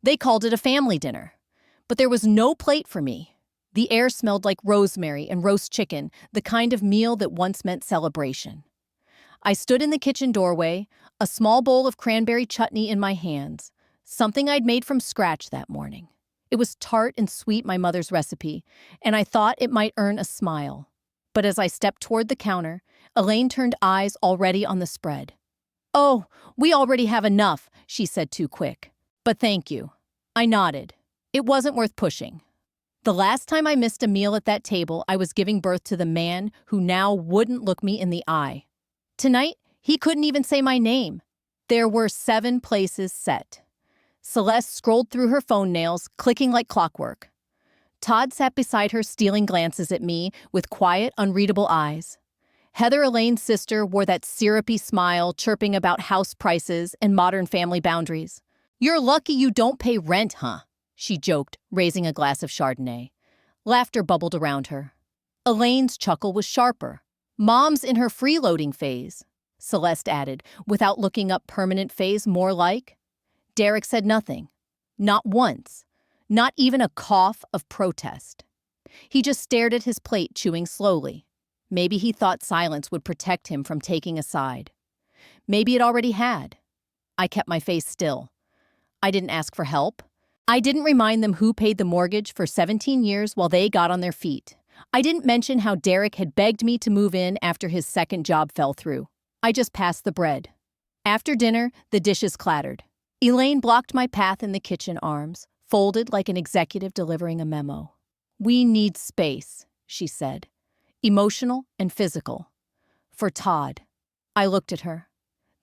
They called it a family dinner. But there was no plate for me. The air smelled like rosemary and roast chicken, the kind of meal that once meant celebration. I stood in the kitchen doorway, a small bowl of cranberry chutney in my hands, something I'd made from scratch that morning. It was tart and sweet, my mother's recipe, and I thought it might earn a smile. But as I stepped toward the counter, Elaine turned eyes already on the spread. "Oh, we already have enough," she said too quick. "But thank you." I nodded. It wasn't worth pushing. The last time I missed a meal at that table, I was giving birth to the man who now wouldn't look me in the eye. Tonight, he couldn't even say my name. There were 7 places set. Celeste scrolled through her phone nails, clicking like clockwork. Todd sat beside her, stealing glances at me with quiet, unreadable eyes. Heather, Elaine's sister, wore that syrupy smile, chirping about house prices and modern family boundaries. "You're lucky you don't pay rent, huh?" she joked, raising a glass of Chardonnay. Laughter bubbled around her. Elaine's chuckle was sharper. "Mom's in her freeloading phase," Celeste added, without looking up. Permanent phase, more like? Derek said nothing. Not once. Not even a cough of protest. He just stared at his plate, chewing slowly. Maybe he thought silence would protect him from taking a side. Maybe it already had. I kept my face still. I didn't ask for help. I didn't remind them who paid the mortgage for 17 years while they got on their feet. I didn't mention how Derek had begged me to move in after his second job fell through. I just passed the bread. After dinner, the dishes clattered. Elaine blocked my path in the kitchen, arms folded like an executive delivering a memo. "We need space," she said. "Emotional and physical. For Todd." I looked at her.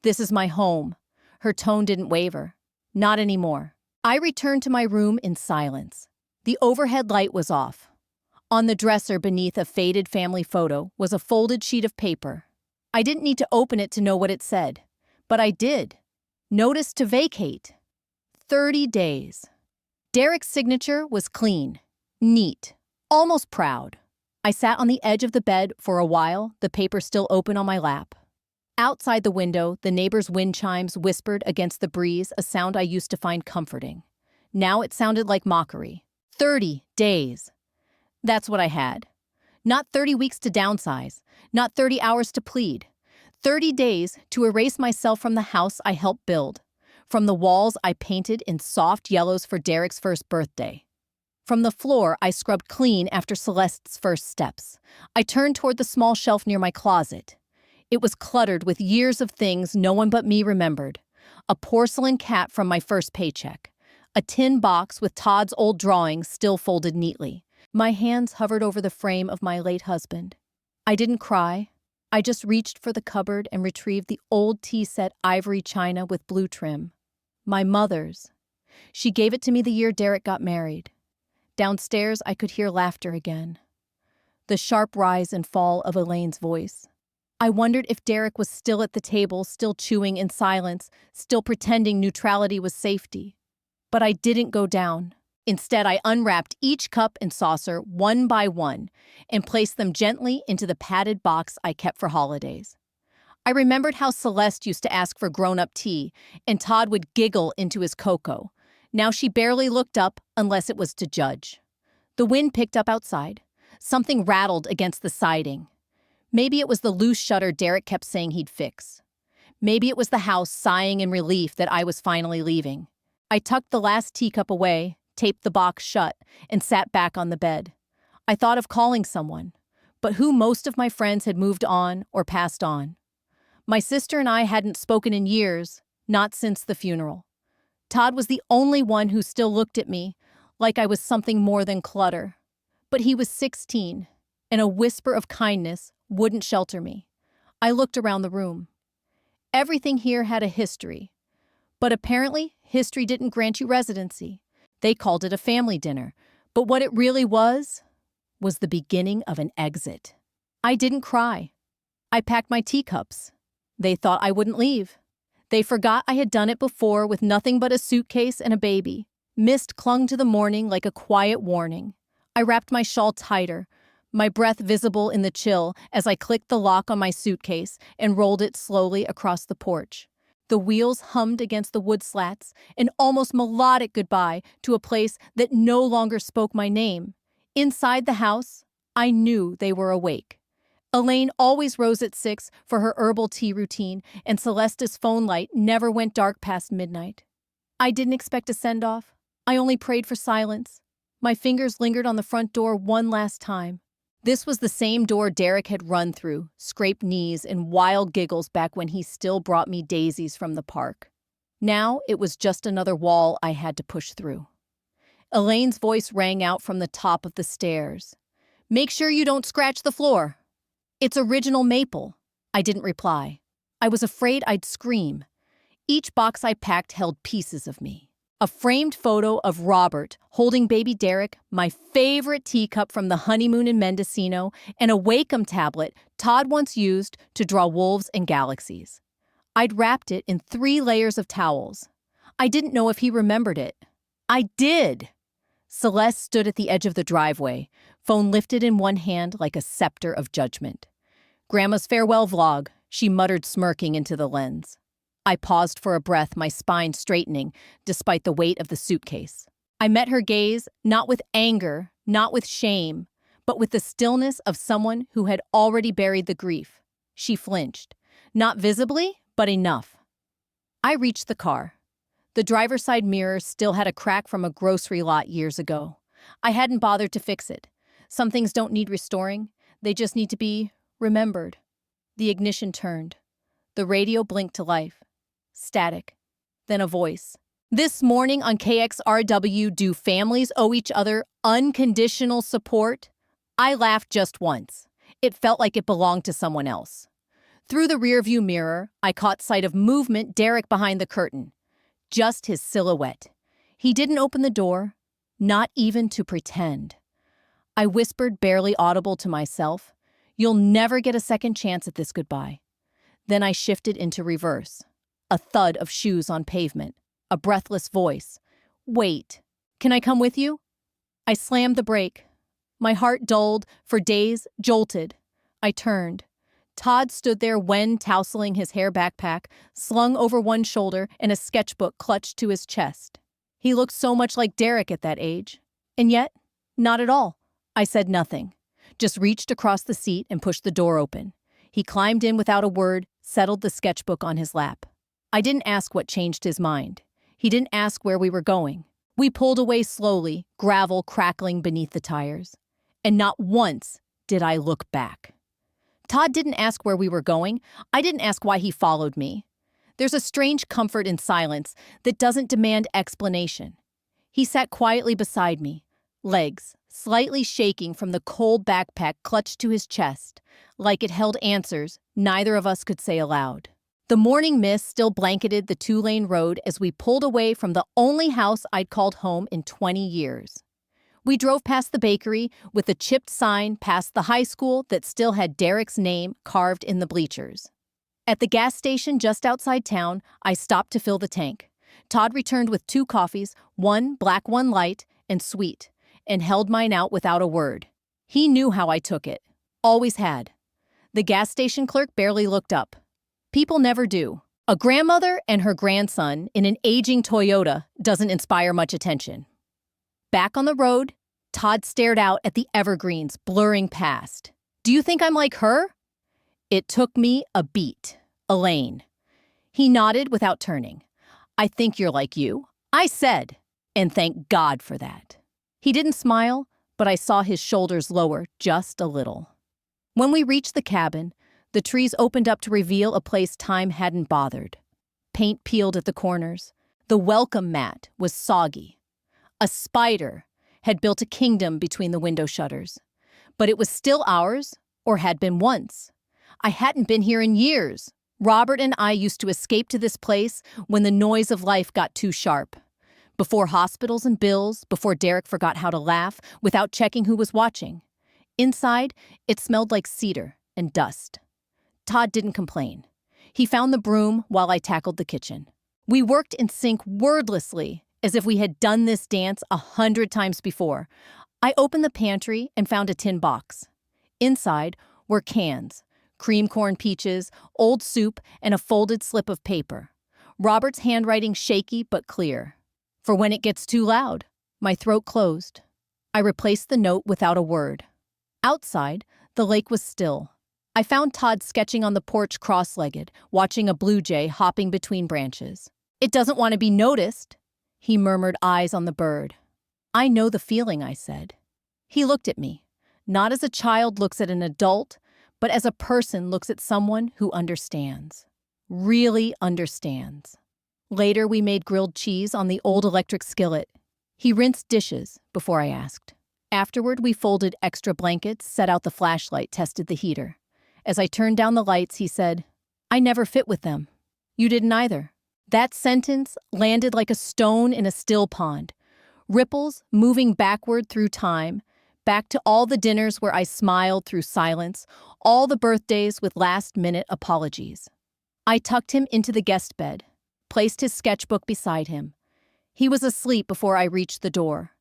"This is my home." Her tone didn't waver. Not anymore. I returned to my room in silence. The overhead light was off. On the dresser beneath a faded family photo was a folded sheet of paper. I didn't need to open it to know what it said. But I did. Notice to vacate. 30 days. Derek's signature was clean, neat, almost proud. I sat on the edge of the bed for a while, the paper still open on my lap. Outside the window, the neighbor's wind chimes whispered against the breeze, a sound I used to find comforting. Now it sounded like mockery. 30 days. That's what I had. Not 30 weeks to downsize, not 30 hours to plead. 30 days to erase myself from the house I helped build, from the walls I painted in soft yellows for Derek's first birthday, from the floor I scrubbed clean after Celeste's first steps. I turned toward the small shelf near my closet. It was cluttered with years of things no one but me remembered. A porcelain cat from my first paycheck. A tin box with Todd's old drawings still folded neatly. My hands hovered over the frame of my late husband. I didn't cry. I just reached for the cupboard and retrieved the old tea-set ivory china with blue trim. My mother's. She gave it to me the year Derek got married. Downstairs, I could hear laughter again. The sharp rise and fall of Elaine's voice. I wondered if Derek was still at the table, still chewing in silence, still pretending neutrality was safety. But I didn't go down. Instead, I unwrapped each cup and saucer one by one and placed them gently into the padded box I kept for holidays. I remembered how Celeste used to ask for grown-up tea, and Todd would giggle into his cocoa. Now she barely looked up unless it was to judge. The wind picked up outside. Something rattled against the siding. Maybe it was the loose shutter Derek kept saying he'd fix. Maybe it was the house sighing in relief that I was finally leaving. I tucked the last teacup away, taped the box shut, and sat back on the bed. I thought of calling someone, but who? Most of my friends had moved on or passed on. My sister and I hadn't spoken in years, not since the funeral. Todd was the only one who still looked at me like I was something more than clutter. But he was 16, and a whisper of kindness wouldn't shelter me. I looked around the room. Everything here had a history, but apparently history didn't grant you residency. They called it a family dinner, but what it really was the beginning of an exit. I didn't cry. I packed my teacups. They thought I wouldn't leave. They forgot I had done it before with nothing but a suitcase and a baby. Mist clung to the morning like a quiet warning. I wrapped my shawl tighter, my breath visible in the chill as I clicked the lock on my suitcase and rolled it slowly across the porch. The wheels hummed against the wood slats, an almost melodic goodbye to a place that no longer spoke my name. Inside the house, I knew they were awake. Elaine always rose at 6 for her herbal tea routine, and Celesta's phone light never went dark past midnight. I didn't expect a send-off. I only prayed for silence. My fingers lingered on the front door one last time. This was the same door Derek had run through, scraped knees and wild giggles back when he still brought me daisies from the park. Now it was just another wall I had to push through. Elaine's voice rang out from the top of the stairs. "Make sure you don't scratch the floor." "It's original maple." I didn't reply. I was afraid I'd scream. Each box I packed held pieces of me. A framed photo of Robert holding baby Derek, my favorite teacup from the honeymoon in Mendocino, and a Wacom tablet Todd once used to draw wolves and galaxies. I'd wrapped it in 3 layers of towels. I didn't know if he remembered it. I did! Celeste stood at the edge of the driveway, phone lifted in one hand like a scepter of judgment. "Grandma's farewell vlog," she muttered, smirking into the lens. I paused for a breath, my spine straightening, despite the weight of the suitcase. I met her gaze, not with anger, not with shame, but with the stillness of someone who had already buried the grief. She flinched. Not visibly, but enough. I reached the car. The driver's side mirror still had a crack from a grocery lot years ago. I hadn't bothered to fix it. Some things don't need restoring. They just need to be remembered. The ignition turned. The radio blinked to life. Static. Then a voice. "This morning on KXRW, do families owe each other unconditional support?" I laughed just once. It felt like it belonged to someone else. Through the rearview mirror, I caught sight of movement Derek behind the curtain. Just his silhouette. He didn't open the door, not even to pretend. I whispered, barely audible to myself, "You'll never get a second chance at this goodbye." Then I shifted into reverse. A thud of shoes on pavement. A breathless voice. "Wait, can I come with you?" I slammed the brake. My heart dulled, for days jolted. I turned. Todd stood there, Wen tousling his hair backpack, slung over one shoulder, and a sketchbook clutched to his chest. He looked so much like Derek at that age. And yet, not at all. I said nothing, just reached across the seat and pushed the door open. He climbed in without a word, settled the sketchbook on his lap. I didn't ask what changed his mind. He didn't ask where we were going. We pulled away slowly, gravel crackling beneath the tires. And not once did I look back. Todd didn't ask where we were going. I didn't ask why he followed me. There's a strange comfort in silence that doesn't demand explanation. He sat quietly beside me, legs slightly shaking from the cold backpack clutched to his chest, like it held answers neither of us could say aloud. The morning mist still blanketed the 2-lane road as we pulled away from the only house I'd called home in 20 years. We drove past the bakery with the chipped sign, past the high school that still had Derek's name carved in the bleachers. At the gas station just outside town, I stopped to fill the tank. Todd returned with 2 coffees, one black, one light, and sweet, and held mine out without a word. He knew how I took it. Always had. The gas station clerk barely looked up. People never do. A grandmother and her grandson in an aging Toyota doesn't inspire much attention. Back on the road, Todd stared out at the evergreens blurring past. "Do you think I'm like her?" It took me a beat. "Elaine." He nodded without turning. "I think you're like you," I said, and thank God for that. He didn't smile, but I saw his shoulders lower just a little. When we reached the cabin, the trees opened up to reveal a place time hadn't bothered. Paint peeled at the corners. The welcome mat was soggy. A spider had built a kingdom between the window shutters. But it was still ours, or had been once. I hadn't been here in years. Robert and I used to escape to this place when the noise of life got too sharp. Before hospitals and bills, before Derek forgot how to laugh without checking who was watching. Inside, it smelled like cedar and dust. Todd didn't complain. He found the broom while I tackled the kitchen. We worked in sync wordlessly, as if we had done this dance 100 times before. I opened the pantry and found a tin box. Inside were cans, cream corn peaches, old soup, and a folded slip of paper. Robert's handwriting shaky but clear. For when it gets too loud. My throat closed. I replaced the note without a word. Outside, the lake was still. I found Todd sketching on the porch cross-legged, watching a blue jay hopping between branches. "It doesn't want to be noticed," he murmured, eyes on the bird. "I know the feeling," I said. He looked at me, not as a child looks at an adult, but as a person looks at someone who understands. Really understands. Later, we made grilled cheese on the old electric skillet. He rinsed dishes before I asked. Afterward, we folded extra blankets, set out the flashlight, tested the heater. As I turned down the lights, he said, "I never fit with them. You didn't either." That sentence landed like a stone in a still pond. Ripples moving backward through time, back to all the dinners where I smiled through silence, all the birthdays with last-minute apologies. I tucked him into the guest bed, placed his sketchbook beside him. He was asleep before I reached the door.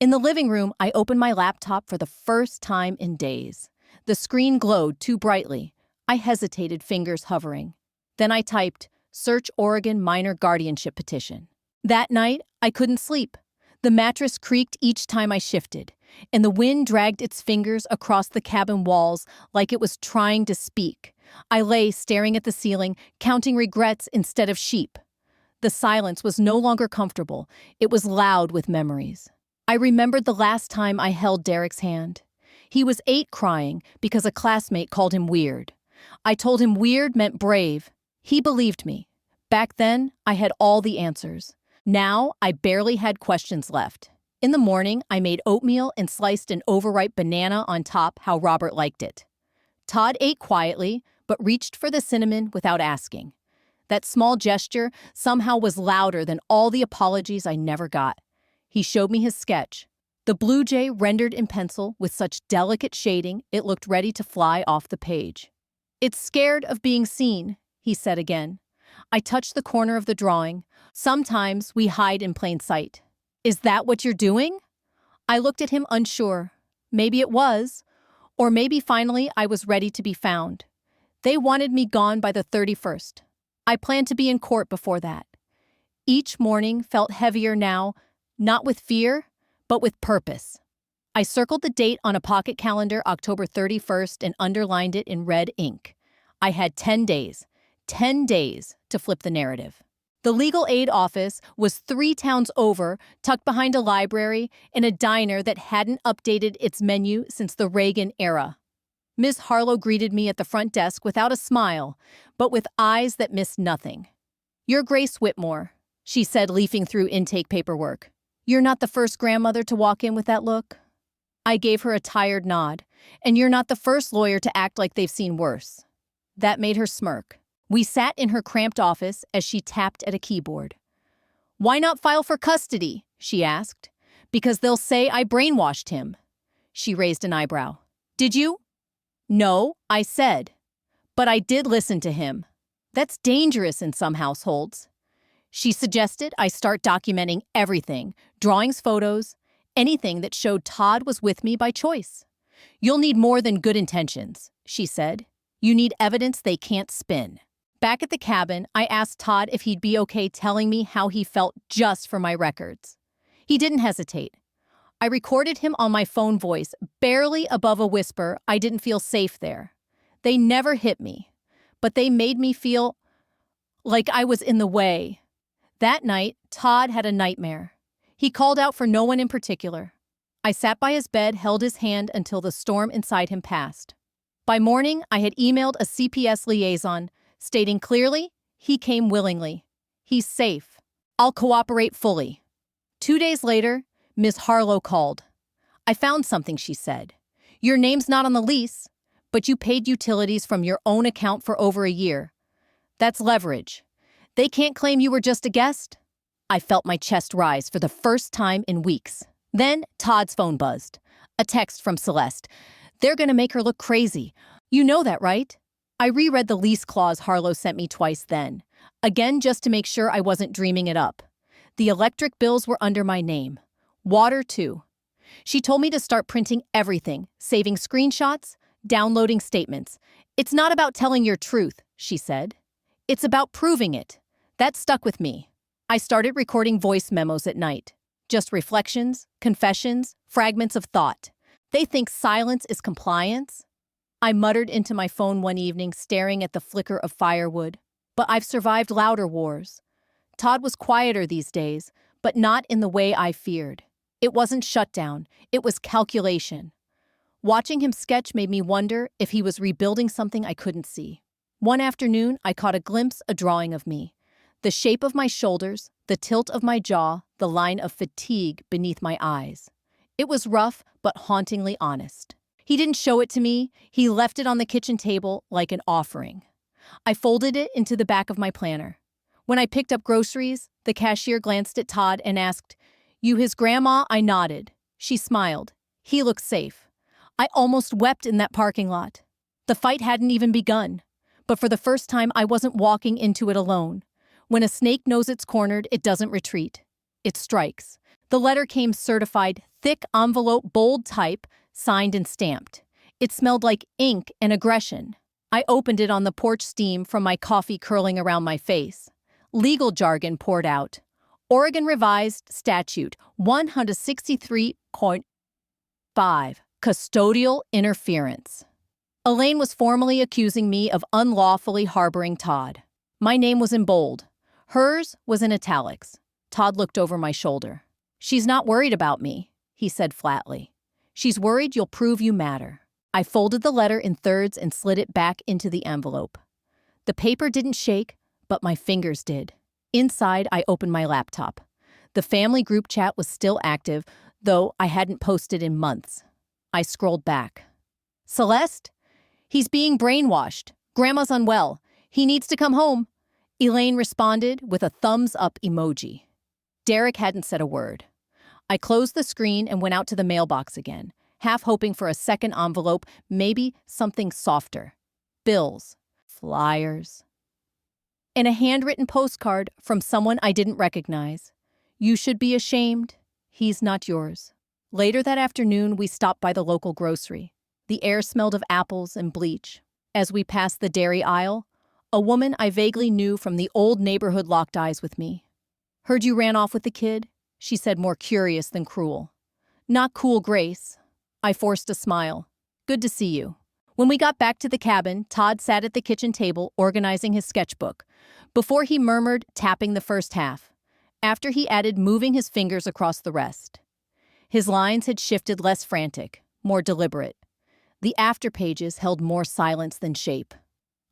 In the living room, I opened my laptop for the first time in days. The screen glowed too brightly. I hesitated, fingers hovering. Then I typed, "Search Oregon minor guardianship petition." That night, I couldn't sleep. The mattress creaked each time I shifted, and the wind dragged its fingers across the cabin walls like it was trying to speak. I lay staring at the ceiling, counting regrets instead of sheep. The silence was no longer comfortable. It was loud with memories. I remembered the last time I held Derek's hand. He was 8, crying because a classmate called him weird. I told him weird meant brave. He believed me. Back then, I had all the answers. Now, I barely had questions left. In the morning, I made oatmeal and sliced an overripe banana on top how Robert liked it. Todd ate quietly, but reached for the cinnamon without asking. That small gesture somehow was louder than all the apologies I never got. He showed me his sketch. The blue jay rendered in pencil with such delicate shading it looked ready to fly off the page. "It's scared of being seen," he said again. I touched the corner of the drawing. "Sometimes we hide in plain sight." "Is that what you're doing?" I looked at him unsure. Maybe it was, or maybe finally I was ready to be found. They wanted me gone by the 31st. I planned to be in court before that. Each morning felt heavier now, not with fear, but with purpose. I circled the date on a pocket calendar, October 31st, and underlined it in red ink. I had 10 days to flip the narrative. The legal aid office was 3 towns over, tucked behind a library, in a diner that hadn't updated its menu since the Reagan era. Ms. Harlow greeted me at the front desk without a smile, but with eyes that missed nothing. "You're Grace Whitmore," she said, leafing through intake paperwork. "You're not the first grandmother to walk in with that look." I gave her a tired nod. "And you're not the first lawyer to act like they've seen worse." That made her smirk. We sat in her cramped office as she tapped at a keyboard. "Why not file for custody?" she asked. "Because they'll say I brainwashed him." She raised an eyebrow. "Did you?" "No," I said. "But I did listen to him. That's dangerous in some households." She suggested I start documenting everything, drawings, photos, anything that showed Todd was with me by choice. "You'll need more than good intentions," she said. "You need evidence they can't spin." Back at the cabin, I asked Todd if he'd be okay telling me how he felt just for my records. He didn't hesitate. I recorded him on my phone voice, barely above a whisper. I didn't feel safe there. They never hit me, but they made me feel like I was in the way. That night, Todd had a nightmare. He called out for no one in particular. I sat by his bed, held his hand until the storm inside him passed. By morning, I had emailed a CPS liaison, stating clearly, he came willingly. He's safe. I'll cooperate fully. 2 days later, Ms. Harlow called. "I found something," she said. "Your name's not on the lease, but you paid utilities from your own account for over a year. That's leverage. They can't claim you were just a guest." I felt my chest rise for the first time in weeks. Then Todd's phone buzzed. A text from Celeste. "They're gonna make her look crazy. You know that, right?" I reread the lease clause Harlow sent me twice then, again just to make sure I wasn't dreaming it up. The electric bills were under my name. Water, too. She told me to start printing everything, saving screenshots, downloading statements. "It's not about telling your truth," she said. "It's about proving it. That stuck with me. I started recording voice memos at night. Just reflections, confessions, fragments of thought. They think silence is compliance. I muttered into my phone one evening, staring at the flicker of firewood. But I've survived louder wars. Todd was quieter these days, but not in the way I feared. It wasn't shutdown, it was calculation. Watching him sketch made me wonder if he was rebuilding something I couldn't see. One afternoon, I caught a drawing of me. The shape of my shoulders, the tilt of my jaw, the line of fatigue beneath my eyes. It was rough, but hauntingly honest. He didn't show it to me, he left it on the kitchen table like an offering. I folded it into the back of my planner. When I picked up groceries, the cashier glanced at Todd and asked, "You his grandma?" I nodded. She smiled. He looked safe. I almost wept in that parking lot. The fight hadn't even begun. But for the first time, I wasn't walking into it alone. When a snake knows it's cornered, it doesn't retreat. It strikes. The letter came certified, thick envelope, bold type, signed and stamped. It smelled like ink and aggression. I opened it on the porch, steam from my coffee curling around my face. Legal jargon poured out. Oregon Revised Statute 163.5, Custodial Interference. Elaine was formally accusing me of unlawfully harboring Todd. My name was in bold. Hers was in italics. Todd looked over my shoulder. "She's not worried about me," he said flatly. "She's worried you'll prove you matter." I folded the letter in thirds and slid it back into the envelope. The paper didn't shake, but my fingers did. Inside, I opened my laptop. The family group chat was still active, though I hadn't posted in months. I scrolled back. "Celeste? He's being brainwashed. Grandma's unwell. He needs to come home." Elaine responded with a thumbs-up emoji. Derek hadn't said a word. I closed the screen and went out to the mailbox again, half hoping for a second envelope, maybe something softer. Bills, flyers, and a handwritten postcard from someone I didn't recognize. "You should be ashamed. He's not yours." Later that afternoon, we stopped by the local grocery. The air smelled of apples and bleach. As we passed the dairy aisle, a woman I vaguely knew from the old neighborhood locked eyes with me. "Heard you ran off with the kid," she said, more curious than cruel. "Not cool, Grace." I forced a smile. "Good to see you." When we got back to the cabin, Todd sat at the kitchen table organizing his sketchbook. Before he murmured, tapping the first half. After he added, moving his fingers across the rest. His lines had shifted, less frantic, more deliberate. The after pages held more silence than shape.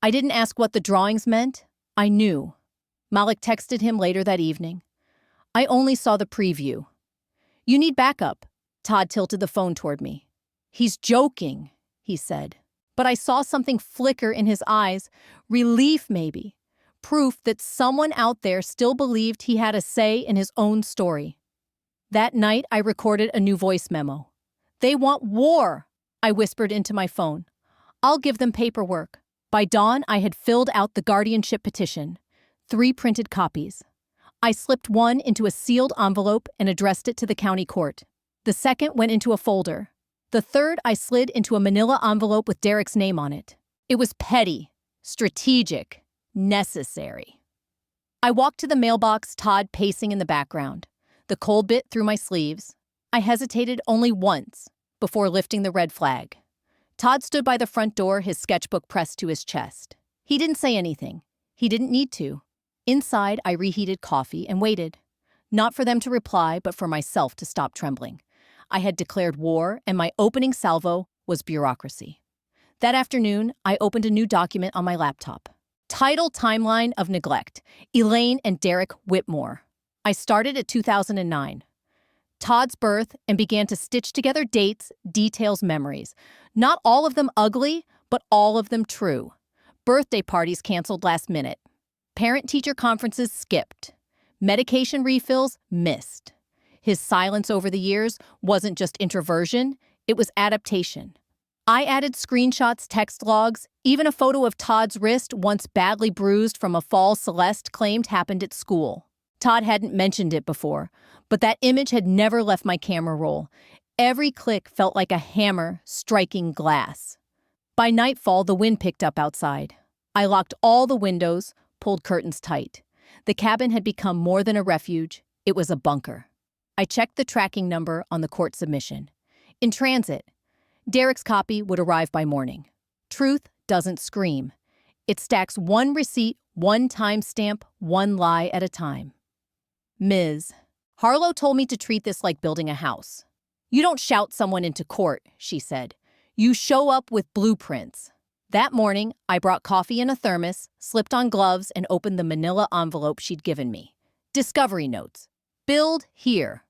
I didn't ask what the drawings meant. I knew. Malik texted him later that evening. I only saw the preview. "You need backup." Todd tilted the phone toward me. "He's joking," he said. But I saw something flicker in his eyes, relief maybe, proof that someone out there still believed he had a say in his own story. That night, I recorded a new voice memo. "They want war," I whispered into my phone. "I'll give them paperwork." By dawn, I had filled out the guardianship petition, 3 printed copies. I slipped one into a sealed envelope and addressed it to the county court. The second went into a folder. The third I slid into a manila envelope with Derek's name on it. It was petty, strategic, necessary. I walked to the mailbox, Todd pacing in the background. The cold bit through my sleeves. I hesitated only once before lifting the red flag. Todd stood by the front door, his sketchbook pressed to his chest. He didn't say anything. He didn't need to. Inside, I reheated coffee and waited. Not for them to reply, but for myself to stop trembling. I had declared war, and my opening salvo was bureaucracy. That afternoon, I opened a new document on my laptop. Title: Timeline of Neglect. Elaine and Derek Whitmore. I started at 2009. Todd's birth, and began to stitch together dates, details, memories. Not all of them ugly, but all of them true. Birthday parties canceled last minute. Parent-teacher conferences skipped. Medication refills missed. His silence over the years wasn't just introversion, it was adaptation. I added screenshots, text logs, even a photo of Todd's wrist, once badly bruised from a fall Celeste claimed happened at school. Todd hadn't mentioned it before, but that image had never left my camera roll. Every click felt like a hammer striking glass. By nightfall, the wind picked up outside. I locked all the windows, pulled curtains tight. The cabin had become more than a refuge, it was a bunker. I checked the tracking number on the court submission. In transit, Derek's copy would arrive by morning. Truth doesn't scream. It stacks one receipt, one timestamp, one lie at a time. Ms. Harlow told me to treat this like building a house. You don't shout someone into court, she said. You show up with blueprints. That morning, I brought coffee in a thermos, slipped on gloves, and opened the manila envelope she'd given me. Discovery notes. Build here.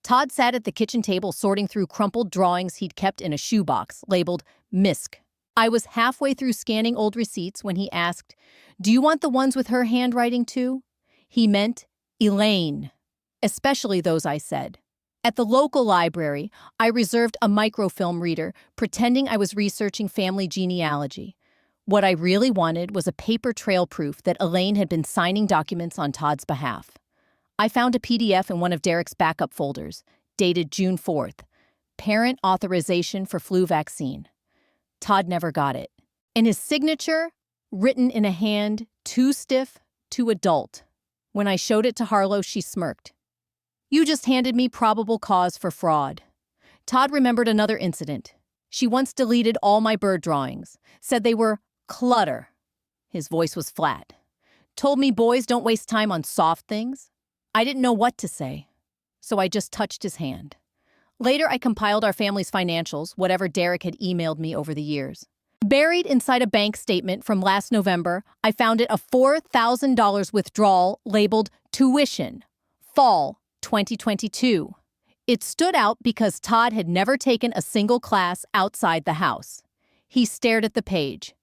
Todd sat at the kitchen table sorting through crumpled drawings he'd kept in a shoebox, labeled MISC. I was halfway through scanning old receipts when he asked, "Do you want the ones with her handwriting too?" He meant Elaine. Especially those, I said. At the local library, I reserved a microfilm reader, pretending I was researching family genealogy. What I really wanted was a paper trail proof that Elaine had been signing documents on Todd's behalf. I found a PDF in one of Derek's backup folders, dated June 4th. Parent authorization for flu vaccine. Todd never got it. And his signature, written in a hand too stiff, too adult. When I showed it to Harlow, she smirked. You just handed me probable cause for fraud. Todd remembered another incident. She once deleted all my bird drawings, said they were clutter. His voice was flat. Told me boys don't waste time on soft things. I didn't know what to say, so I just touched his hand. Later, I compiled our family's financials, whatever Derek had emailed me over the years. Buried inside a bank statement from last November, I found it a $4,000 withdrawal labeled tuition, fall 2022. It stood out because Todd had never taken a single class outside the house. He stared at the page.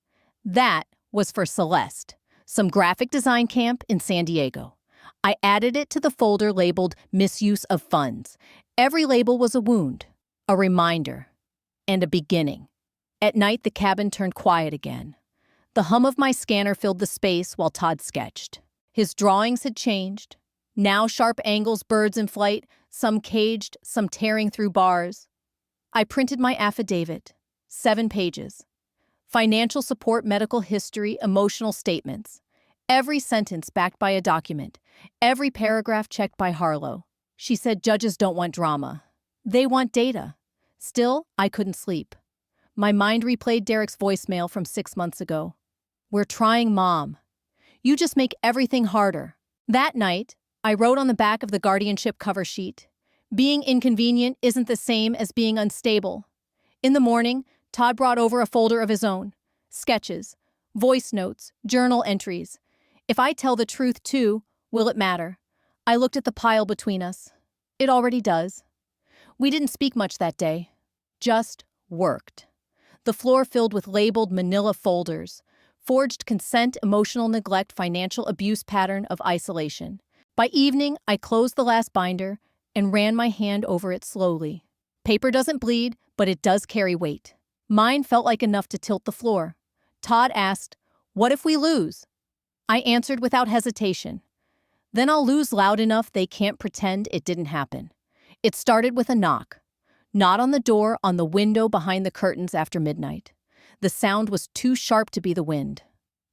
That was for Celeste, some graphic design camp in San Diego. I added it to the folder labeled misuse of funds. Every label was a wound, a reminder, and a beginning. At night, the cabin turned quiet again. The hum of my scanner filled the space while Todd sketched. His drawings had changed. Now sharp angles, birds in flight, some caged, some tearing through bars. I printed my affidavit, 7 pages. Financial support, medical history, emotional statements. Every sentence backed by a document. Every paragraph checked by Harlow. She said judges don't want drama. They want data. Still, I couldn't sleep. My mind replayed Derek's voicemail from 6 months ago. We're trying, Mom. You just make everything harder. That night, I wrote on the back of the guardianship cover sheet, being inconvenient isn't the same as being unstable. In the morning, Todd brought over a folder of his own. Sketches, voice notes, journal entries. If I tell the truth too, will it matter? I looked at the pile between us. It already does. We didn't speak much that day. Just worked. The floor filled with labeled manila folders. Forged consent, emotional neglect, financial abuse pattern of isolation. By evening, I closed the last binder and ran my hand over it slowly. Paper doesn't bleed, but it does carry weight. Mine felt like enough to tilt the floor. Todd asked, "What if we lose?" I answered without hesitation. Then I'll lose loud enough they can't pretend it didn't happen. It started with a knock. Not on the door, on the window behind the curtains after midnight. The sound was too sharp to be the wind.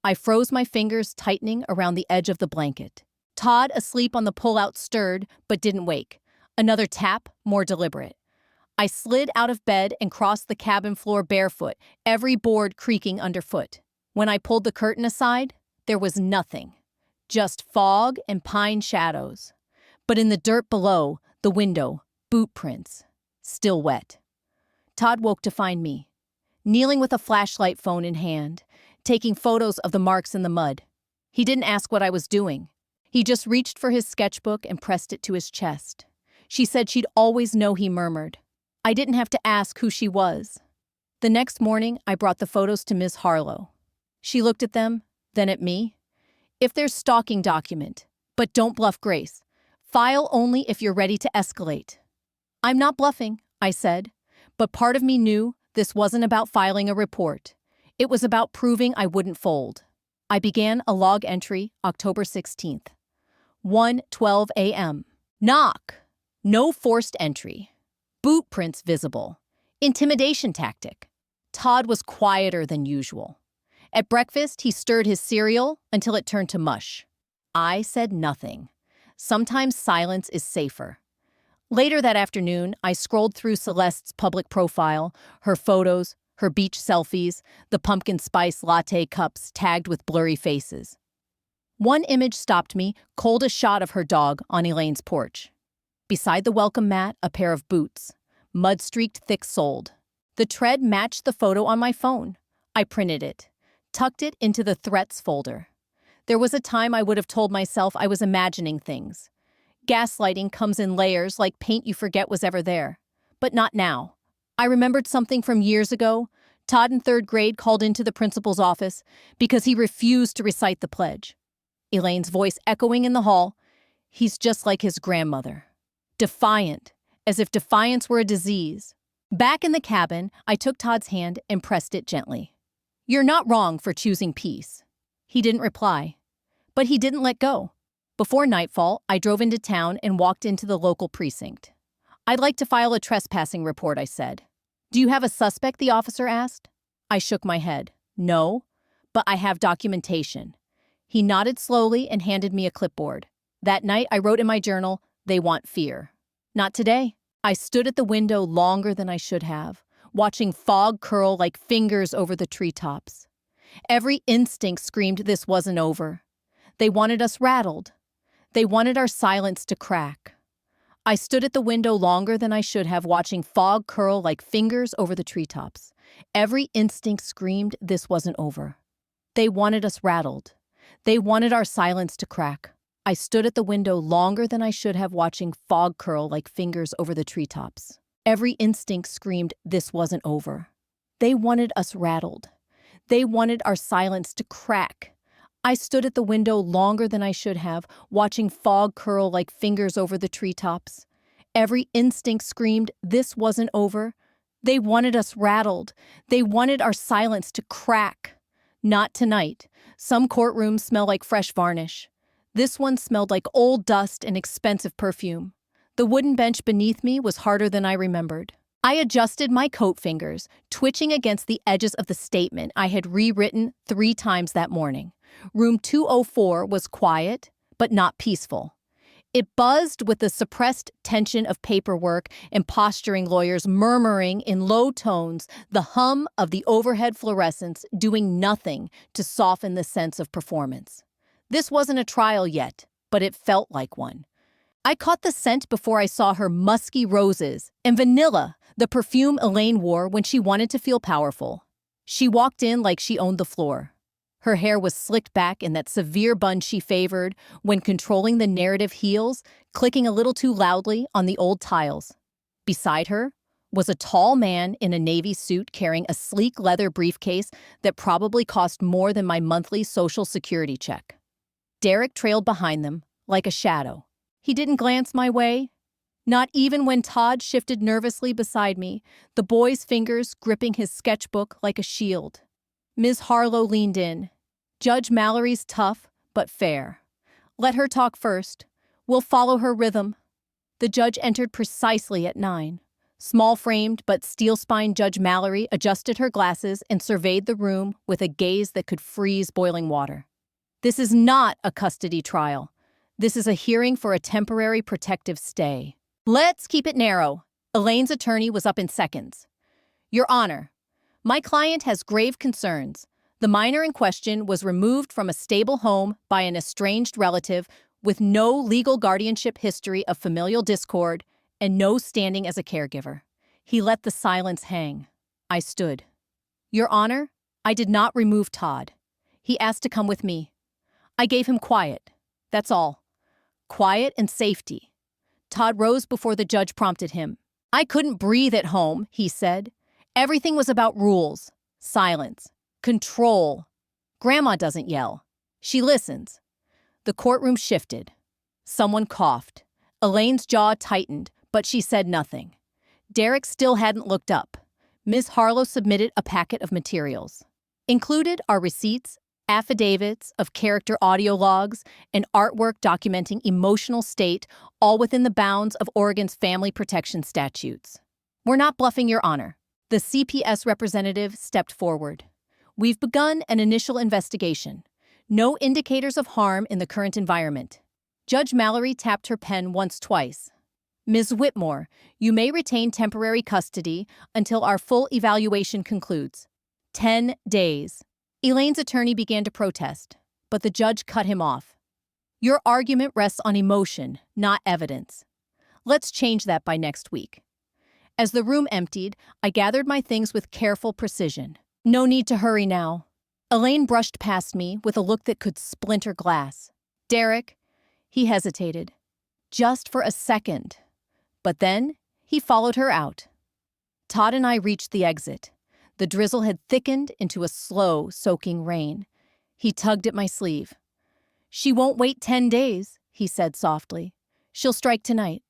I froze my fingers, tightening around the edge of the blanket. Todd, asleep on the pull-out, stirred, but didn't wake. Another tap, more deliberate. I slid out of bed and crossed the cabin floor barefoot, every board creaking underfoot. When I pulled the curtain aside, there was nothing. Just fog and pine shadows. But in the dirt below, the window, boot prints. Still wet. Todd woke to find me, kneeling with a flashlight phone in hand, taking photos of the marks in the mud. He didn't ask what I was doing. He just reached for his sketchbook and pressed it to his chest. She said she'd always know, he murmured. I didn't have to ask who she was. The next morning, I brought the photos to Ms. Harlow. She looked at them, then at me. If there's stalking, document, but don't bluff, Grace. File only if you're ready to escalate. I'm not bluffing, I said, but part of me knew this wasn't about filing a report. It was about proving I wouldn't fold. I began a log entry, October 16th. 1:12 a.m. Knock. No forced entry. Boot prints visible. Intimidation tactic. Todd was quieter than usual. At breakfast, he stirred his cereal until it turned to mush. I said nothing. Sometimes silence is safer. Later that afternoon, I scrolled through Celeste's public profile, her photos, her beach selfies, the pumpkin spice latte cups tagged with blurry faces. One image stopped me, cold a shot of her dog on Elaine's porch. Beside the welcome mat, a pair of boots, mud-streaked, thick-soled. The tread matched the photo on my phone. I printed it, tucked it into the threats folder. There was a time I would have told myself I was imagining things. Gaslighting comes in layers like paint you forget was ever there. But not now. I remembered something from years ago. Todd in 3rd grade called into the principal's office because he refused to recite the pledge. Elaine's voice echoing in the hall. He's just like his grandmother. Defiant, as if defiance were a disease. Back in the cabin, I took Todd's hand and pressed it gently. You're not wrong for choosing peace. He didn't reply, but he didn't let go. Before nightfall, I drove into town and walked into the local precinct. I'd like to file a trespassing report, I said. Do you have a suspect, the officer asked. I shook my head. No, but I have documentation. He nodded slowly and handed me a clipboard. That night, I wrote in my journal, they want fear. Not today. I stood at the window longer than I should have, watching fog curl like fingers over the treetops. Every instinct screamed this wasn't over. They wanted us rattled. They wanted our silence to crack. I stood at the window longer than I should have, watching fog curl like fingers over the treetops. Every instinct screamed this wasn't over. They wanted us rattled. They wanted our silence to crack. I stood at the window longer than I should have, watching fog curl like fingers over the treetops. Every instinct screamed this wasn't over. They wanted us rattled. They wanted our silence to crack. I stood at the window longer than I should have, watching fog curl like fingers over the treetops. Every instinct screamed this wasn't over. They wanted us rattled. They wanted our silence to crack. Not tonight. Some courtrooms smell like fresh varnish. This one smelled like old dust and expensive perfume. The wooden bench beneath me was harder than I remembered. I adjusted my coat fingers, twitching against the edges of the statement I had rewritten 3 times that morning. Room 204 was quiet, but not peaceful. It buzzed with the suppressed tension of paperwork and posturing lawyers murmuring in low tones, the hum of the overhead fluorescents doing nothing to soften the sense of performance. This wasn't a trial yet, but it felt like one. I caught the scent before I saw her musky roses and vanilla, the perfume Elaine wore when she wanted to feel powerful. She walked in like she owned the floor. Her hair was slicked back in that severe bun she favored when controlling the narrative heels, clicking a little too loudly on the old tiles. Beside her was a tall man in a navy suit carrying a sleek leather briefcase that probably cost more than my monthly Social Security check. Derek trailed behind them like a shadow. He didn't glance my way. Not even when Todd shifted nervously beside me, the boy's fingers gripping his sketchbook like a shield. Ms. Harlow leaned in. Judge Mallory's tough, but fair. Let her talk first. We'll follow her rhythm. The judge entered precisely at 9. Small-framed but steel-spined Judge Mallory adjusted her glasses and surveyed the room with a gaze that could freeze boiling water. This is not a custody trial. This is a hearing for a temporary protective stay. Let's keep it narrow. Elaine's attorney was up in seconds. Your Honor, my client has grave concerns. The minor in question was removed from a stable home by an estranged relative with no legal guardianship history of familial discord and no standing as a caregiver. He let the silence hang. I stood. Your Honor, I did not remove Todd. He asked to come with me. I gave him quiet. That's all. Quiet and safety. Todd rose before the judge prompted him. I couldn't breathe at home, he said. Everything was about rules, silence, control. Grandma doesn't yell. She listens. The courtroom shifted. Someone coughed. Elaine's jaw tightened, but she said nothing. Derek still hadn't looked up. Ms. Harlow submitted a packet of materials. Included are receipts, affidavits of character audio logs, and artwork documenting emotional state, all within the bounds of Oregon's family protection statutes. We're not bluffing, Your Honor. The CPS representative stepped forward. We've begun an initial investigation. No indicators of harm in the current environment. Judge Mallory tapped her pen twice. Ms. Whitmore, you may retain temporary custody until our full evaluation concludes. 10 days. Elaine's attorney began to protest, but the judge cut him off. Your argument rests on emotion, not evidence. Let's change that by next week. As the room emptied, I gathered my things with careful precision. No need to hurry now. Elaine brushed past me with a look that could splinter glass. Derek, he hesitated. Just for a second. But then, he followed her out. Todd and I reached the exit. The drizzle had thickened into a slow, soaking rain. He tugged at my sleeve. She won't wait 10 days, he said softly. She'll strike tonight.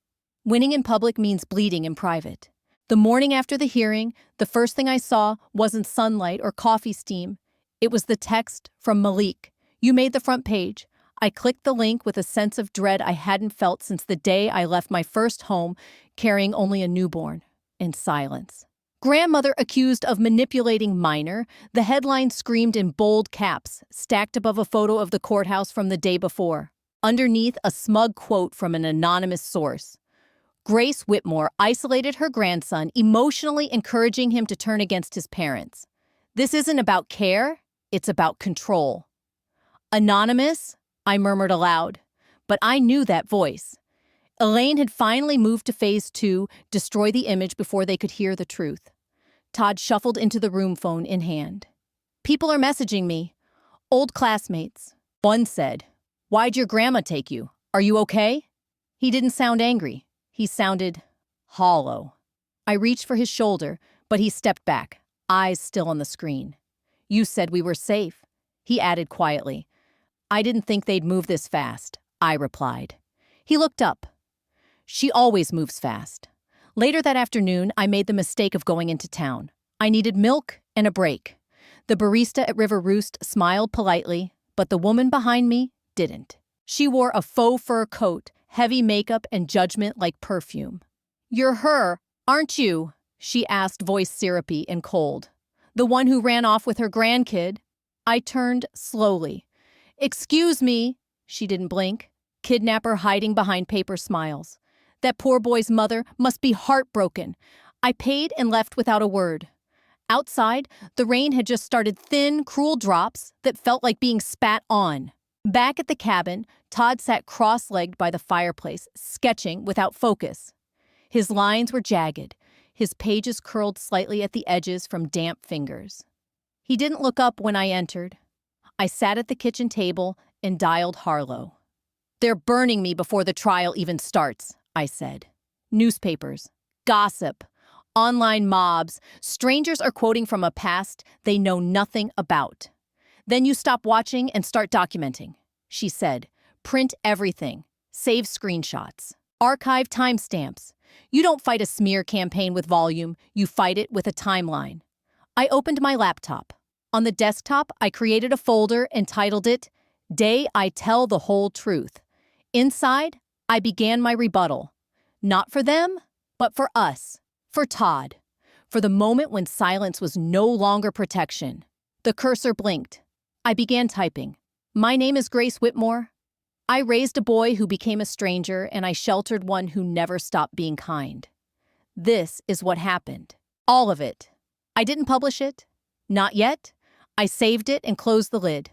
Winning in public means bleeding in private. The morning after the hearing, the first thing I saw wasn't sunlight or coffee steam. It was the text from Malik. You made the front page. I clicked the link with a sense of dread I hadn't felt since the day I left my first home, carrying only a newborn, in silence. Grandmother accused of manipulating minor, the headline screamed in bold caps, stacked above a photo of the courthouse from the day before. Underneath, a smug quote from an anonymous source. Grace Whitmore isolated her grandson, emotionally encouraging him to turn against his parents. This isn't about care, it's about control. Anonymous? I murmured aloud, but I knew that voice. Elaine had finally moved to phase 2, destroy the image before they could hear the truth. Todd shuffled into the room, phone in hand. People are messaging me. Old classmates. One said, "Why'd your grandma take you? Are you okay?" He didn't sound angry. He sounded hollow. I reached for his shoulder, but he stepped back, eyes still on the screen. You said we were safe, he added quietly. I didn't think they'd move this fast, I replied. He looked up. She always moves fast. Later that afternoon, I made the mistake of going into town. I needed milk and a break. The barista at River Roost smiled politely, but the woman behind me didn't. She wore a faux fur coat, heavy makeup, and judgment like perfume. You're her, aren't you? She asked, voice syrupy and cold. The one who ran off with her grandkid? I turned slowly. Excuse me. She didn't blink. Kidnapper hiding behind paper smiles. That poor boy's mother must be heartbroken. I paid and left without a word. Outside, the rain had just started thin, cruel drops that felt like being spat on. Back at the cabin, Todd sat cross-legged by the fireplace, sketching without focus. His lines were jagged, his pages curled slightly at the edges from damp fingers. He didn't look up when I entered. I sat at the kitchen table and dialed Harlow. They're burning me before the trial even starts, I said. Newspapers, gossip, online mobs, strangers are quoting from a past they know nothing about. Then you stop watching and start documenting, she said. Print everything. Save screenshots. Archive timestamps. You don't fight a smear campaign with volume, you fight it with a timeline. I opened my laptop. On the desktop, I created a folder and titled it, Day I Tell the Whole Truth. Inside, I began my rebuttal. Not for them, but for us. For Todd. For the moment when silence was no longer protection. The cursor blinked. I began typing. My name is Grace Whitmore. I raised a boy who became a stranger, and I sheltered one who never stopped being kind. This is what happened. All of it. I didn't publish it. Not yet. I saved it and closed the lid.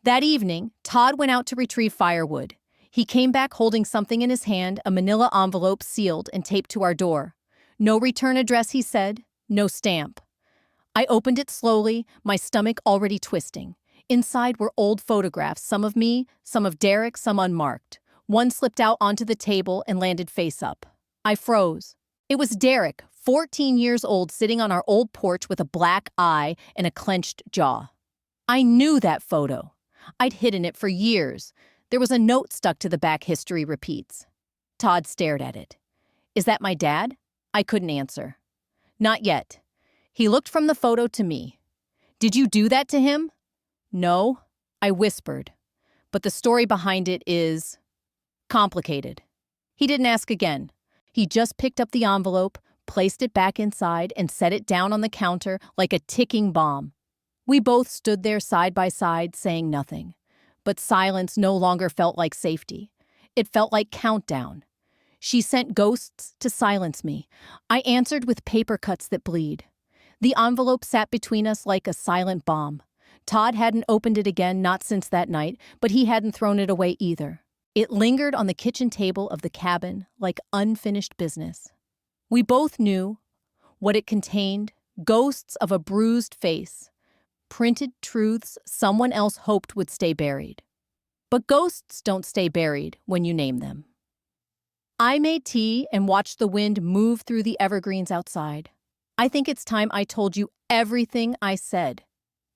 That evening, Todd went out to retrieve firewood. He came back holding something in his hand, a manila envelope sealed and taped to our door. No return address, he said. No stamp. I opened it slowly, my stomach already twisting. Inside were old photographs, some of me, some of Derek, some unmarked. One slipped out onto the table and landed face up. I froze. It was Derek, 14 years old, sitting on our old porch with a black eye and a clenched jaw. I knew that photo. I'd hidden it for years. There was a note stuck to the back, history repeats. Todd stared at it. Is that my dad? I couldn't answer. Not yet. He looked from the photo to me. Did you do that to him? No, I whispered. But the story behind it is complicated. He didn't ask again. He just picked up the envelope, placed it back inside, and set it down on the counter like a ticking bomb. We both stood there side by side, saying nothing. But silence no longer felt like safety. It felt like countdown. She sent ghosts to silence me. I answered with paper cuts that bleed. The envelope sat between us like a silent bomb. Todd hadn't opened it again, not since that night, but he hadn't thrown it away either. It lingered on the kitchen table of the cabin like unfinished business. We both knew what it contained: ghosts of a bruised face, printed truths someone else hoped would stay buried. But ghosts don't stay buried when you name them. I made tea and watched the wind move through the evergreens outside. I think it's time I told you everything I said.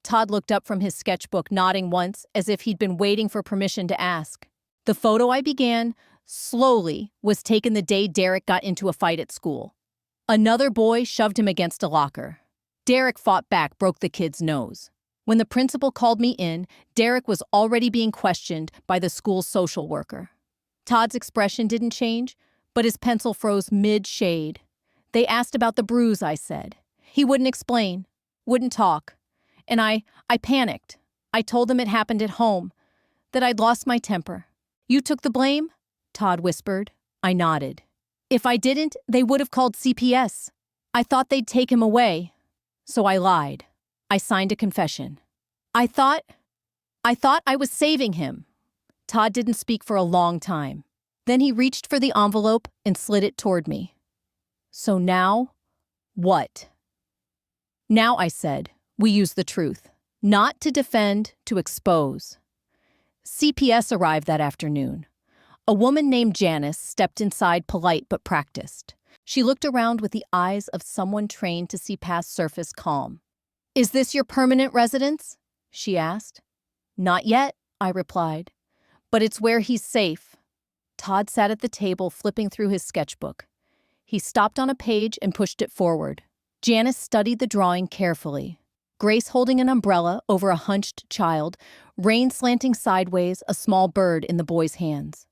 Todd looked up from his sketchbook, nodding once, as if he'd been waiting for permission to ask. The photo I began, slowly, was taken the day Derek got into a fight at school. Another boy shoved him against a locker. Derek fought back, broke the kid's nose. When the principal called me in, Derek was already being questioned by the school's social worker. Todd's expression didn't change, but his pencil froze mid-shade. They asked about the bruise, I said. He wouldn't explain, wouldn't talk. And I panicked. I told him it happened at home, that I'd lost my temper. You took the blame? Todd whispered. I nodded. If I didn't, they would have called CPS. I thought they'd take him away. So I lied. I signed a confession. I thought I was saving him. Todd didn't speak for a long time. Then he reached for the envelope and slid it toward me. So now, what? Now, I said, we use the truth. Not to defend, to expose. CPS arrived that afternoon. A woman named Janice stepped inside, polite but practiced. She looked around with the eyes of someone trained to see past surface calm. Is this your permanent residence? She asked. Not yet, I replied. But it's where he's safe. Todd sat at the table, flipping through his sketchbook. He stopped on a page and pushed it forward. Janice studied the drawing carefully. Grace holding an umbrella over a hunched child, rain slanting sideways, a small bird in the boy's hands.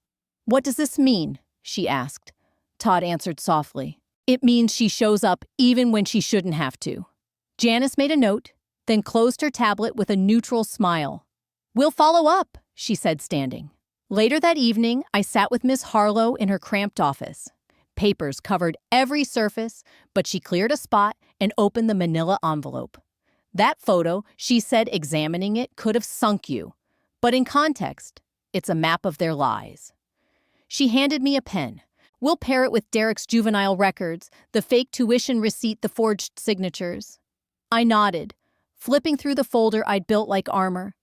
What does this mean? She asked. Todd answered softly. It means she shows up even when she shouldn't have to. Janice made a note, then closed her tablet with a neutral smile. We'll follow up, she said, standing. Later that evening, I sat with Miss Harlow in her cramped office. Papers covered every surface, but she cleared a spot and opened the manila envelope. That photo, she said, examining it, could have sunk you. But in context, it's a map of their lies. She handed me a pen. We'll pair it with Derek's juvenile records, the fake tuition receipt, the forged signatures. I nodded, flipping through the folder I'd built like armor.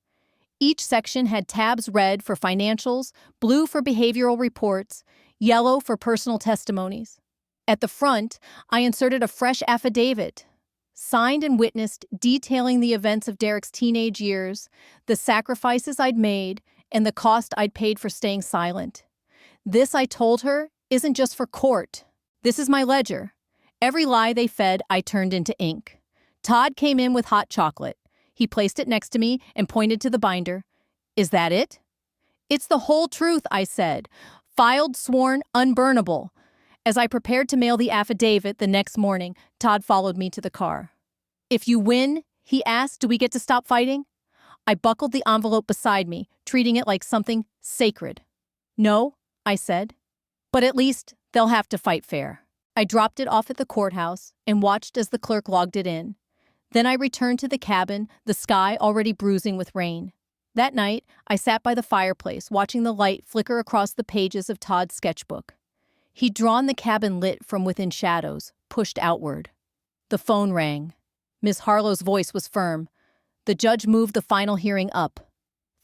Each section had tabs: red for financials, blue for behavioral reports, yellow for personal testimonies. At the front, I inserted a fresh affidavit, signed and witnessed, detailing the events of Derek's teenage years, the sacrifices I'd made, and the cost I'd paid for staying silent. This, I told her, isn't just for court. This is my ledger. Every lie they fed, I turned into ink. Todd came in with hot chocolate. He placed it next to me and pointed to the binder. Is that it? It's the whole truth, I said. Filed, sworn, unburnable. As I prepared to mail the affidavit the next morning, Todd followed me to the car. If you win, he asked, do we get to stop fighting? I buckled the envelope beside me, treating it like something sacred. No, I said. But at least they'll have to fight fair. I dropped it off at the courthouse and watched as the clerk logged it in. Then I returned to the cabin, the sky already bruising with rain. That night, I sat by the fireplace, watching the light flicker across the pages of Todd's sketchbook. He'd drawn the cabin lit from within shadows, pushed outward. The phone rang. Miss Harlow's voice was firm. The judge moved the final hearing up.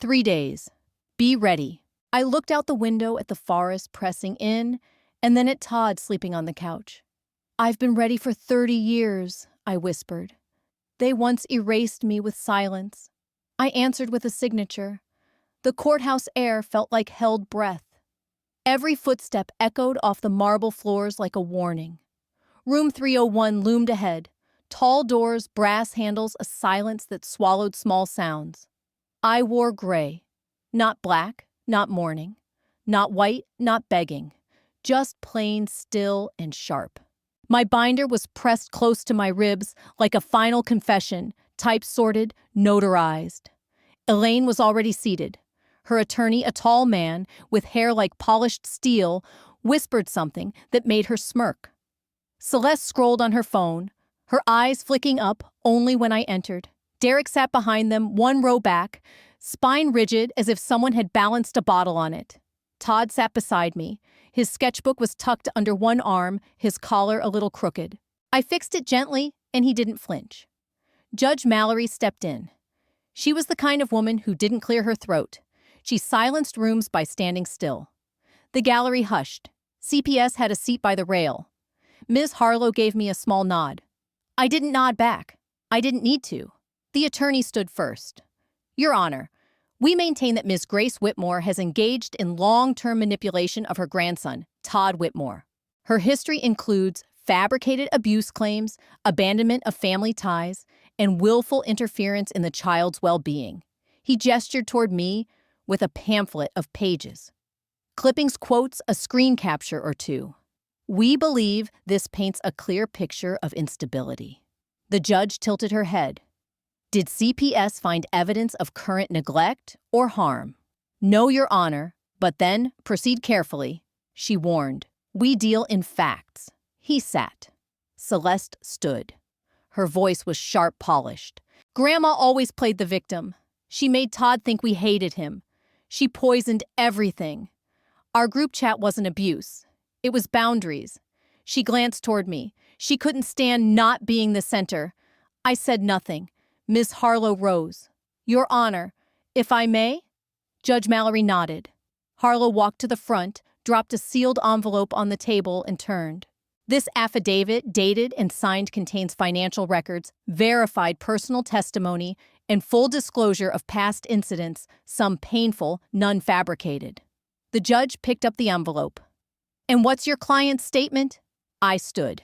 3 days. Be ready. I looked out the window at the forest pressing in, and then at Todd sleeping on the couch. I've been ready for 30 years, I whispered. They once erased me with silence. I answered with a signature. The courthouse air felt like held breath. Every footstep echoed off the marble floors like a warning. Room 301 loomed ahead. Tall doors, brass handles, a silence that swallowed small sounds. I wore gray. Not black, not mourning. Not white, not begging. Just plain, still, and sharp. My binder was pressed close to my ribs like a final confession, type sorted, notarized. Elaine was already seated. Her attorney, a tall man with hair like polished steel, whispered something that made her smirk. Celeste scrolled on her phone, her eyes flicking up only when I entered. Derek sat behind them, one row back, spine rigid as if someone had balanced a bottle on it. Todd sat beside me. His sketchbook was tucked under one arm, his collar a little crooked. I fixed it gently, and he didn't flinch. Judge Mallory stepped in. She was the kind of woman who didn't clear her throat. She silenced rooms by standing still. The gallery hushed. CPS had a seat by the rail. Ms. Harlow gave me a small nod. I didn't nod back. I didn't need to. The attorney stood first. Your Honor, we maintain that Ms. Grace Whitmore has engaged in long-term manipulation of her grandson, Todd Whitmore. Her history includes fabricated abuse claims, abandonment of family ties, and willful interference in the child's well-being. He gestured toward me with a pamphlet of pages. Clippings quotes a screen capture or two. We believe this paints a clear picture of instability. The judge tilted her head. Did CPS find evidence of current neglect or harm? No, Your Honor, but then proceed carefully, she warned. We deal in facts. He sat. Celeste stood. Her voice was sharp polished. Grandma always played the victim. She made Todd think we hated him. She poisoned everything. Our group chat wasn't abuse. It was boundaries. She glanced toward me. She couldn't stand not being the center. I said nothing. Ms. Harlow rose. Your Honor, if I may? Judge Mallory nodded. Harlow walked to the front, dropped a sealed envelope on the table, and turned. This affidavit, dated and signed, contains financial records, verified personal testimony, and full disclosure of past incidents, some painful, none fabricated. The judge picked up the envelope. And what's your client's statement? I stood.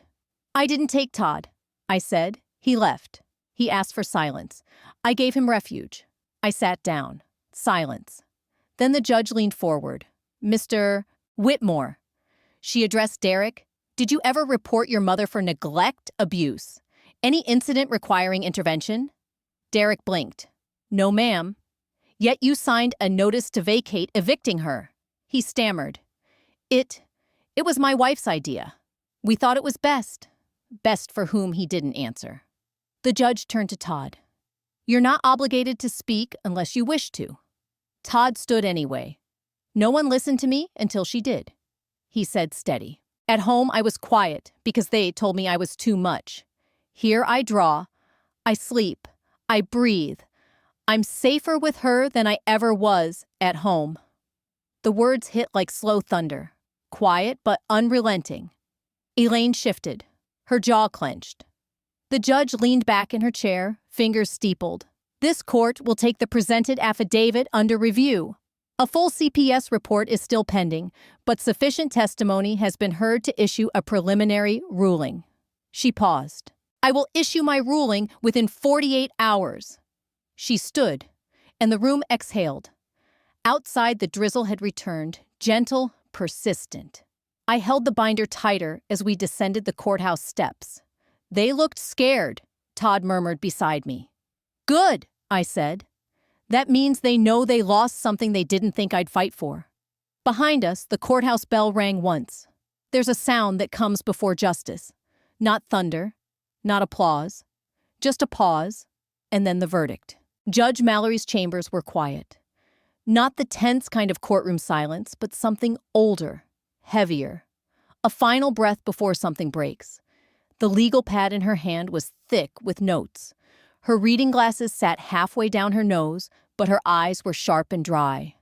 I didn't take Todd, I said. He left. He asked for silence. I gave him refuge. I sat down. Silence. Then the judge leaned forward. Mr. Whitmore. She addressed Derek. Did you ever report your mother for neglect, abuse? Any incident requiring intervention? Derek blinked. No, ma'am. Yet you signed a notice to vacate, evicting her. He stammered. It was my wife's idea. We thought it was best. Best for whom he didn't answer. The judge turned to Todd. You're not obligated to speak unless you wish to. Todd stood anyway. No one listened to me until she did. He said steady. At home, I was quiet because they told me I was too much. Here I draw. I sleep. I breathe. I'm safer with her than I ever was at home. The words hit like slow thunder. Quiet but unrelenting. Elaine shifted. Her jaw clenched. The judge leaned back in her chair, fingers steepled. This court will take the presented affidavit under review. A full CPS report is still pending, but sufficient testimony has been heard to issue a preliminary ruling. She paused. I will issue my ruling within 48 hours. She stood, and the room exhaled. Outside, the drizzle had returned, gentle, persistent. I held the binder tighter as we descended the courthouse steps. They looked scared, Todd murmured beside me. Good, I said. That means they know they lost something they didn't think I'd fight for. Behind us, the courthouse bell rang once. There's a sound that comes before justice. Not thunder, not applause, just a pause, and then the verdict. Judge Mallory's chambers were quiet. Not the tense kind of courtroom silence, but something older, heavier. A final breath before something breaks. The legal pad in her hand was thick with notes. Her reading glasses sat halfway down her nose, but her eyes were sharp and dry.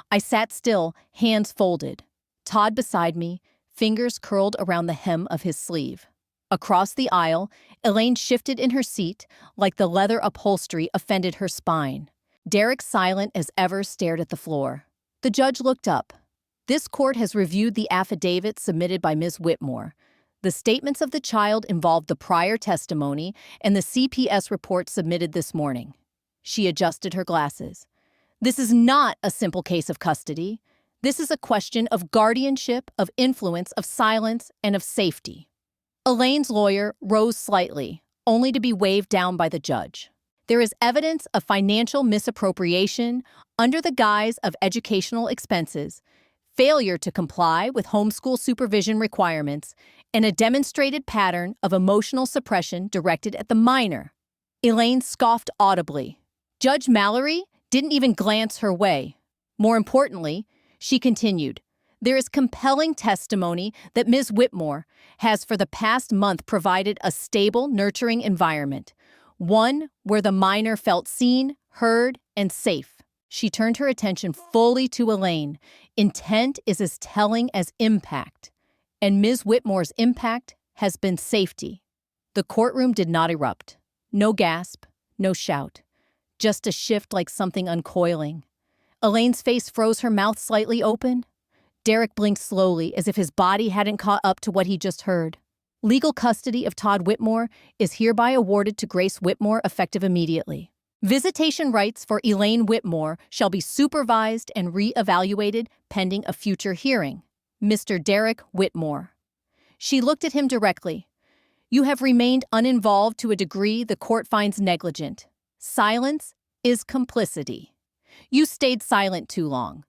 I sat still, hands folded. Todd beside me, fingers curled around the hem of his sleeve. Across the aisle, Elaine shifted in her seat, like the leather upholstery offended her spine. Derek, silent as ever, stared at the floor. The judge looked up. This court has reviewed the affidavit submitted by Ms. Whitmore. The statements of the child involved the prior testimony and the CPS report submitted this morning. She adjusted her glasses. This is not a simple case of custody. This is a question of guardianship, of influence, of silence, and of safety. Elaine's lawyer rose slightly, only to be waved down by the judge. There is evidence of financial misappropriation under the guise of educational expenses, failure to comply with homeschool supervision requirements, and a demonstrated pattern of emotional suppression directed at the minor. Elaine scoffed audibly. Judge Mallory didn't even glance her way. More importantly, she continued, there is compelling testimony that Ms. Whitmore has for the past month provided a stable, nurturing environment, one where the minor felt seen, heard, and safe. She turned her attention fully to Elaine. Intent is as telling as impact, and Ms. Whitmore's impact has been safety. The courtroom did not erupt. No gasp, no shout, just a shift like something uncoiling. Elaine's face froze, her mouth slightly open. Derek blinked slowly, as if his body hadn't caught up to what he just heard. Legal custody of Todd Whitmore is hereby awarded to Grace Whitmore, effective immediately. Visitation rights for Elaine Whitmore shall be supervised and re-evaluated pending a future hearing. Mr. Derek Whitmore. She looked at him directly. You have remained uninvolved to a degree the court finds negligent. Silence is complicity. You stayed silent too long.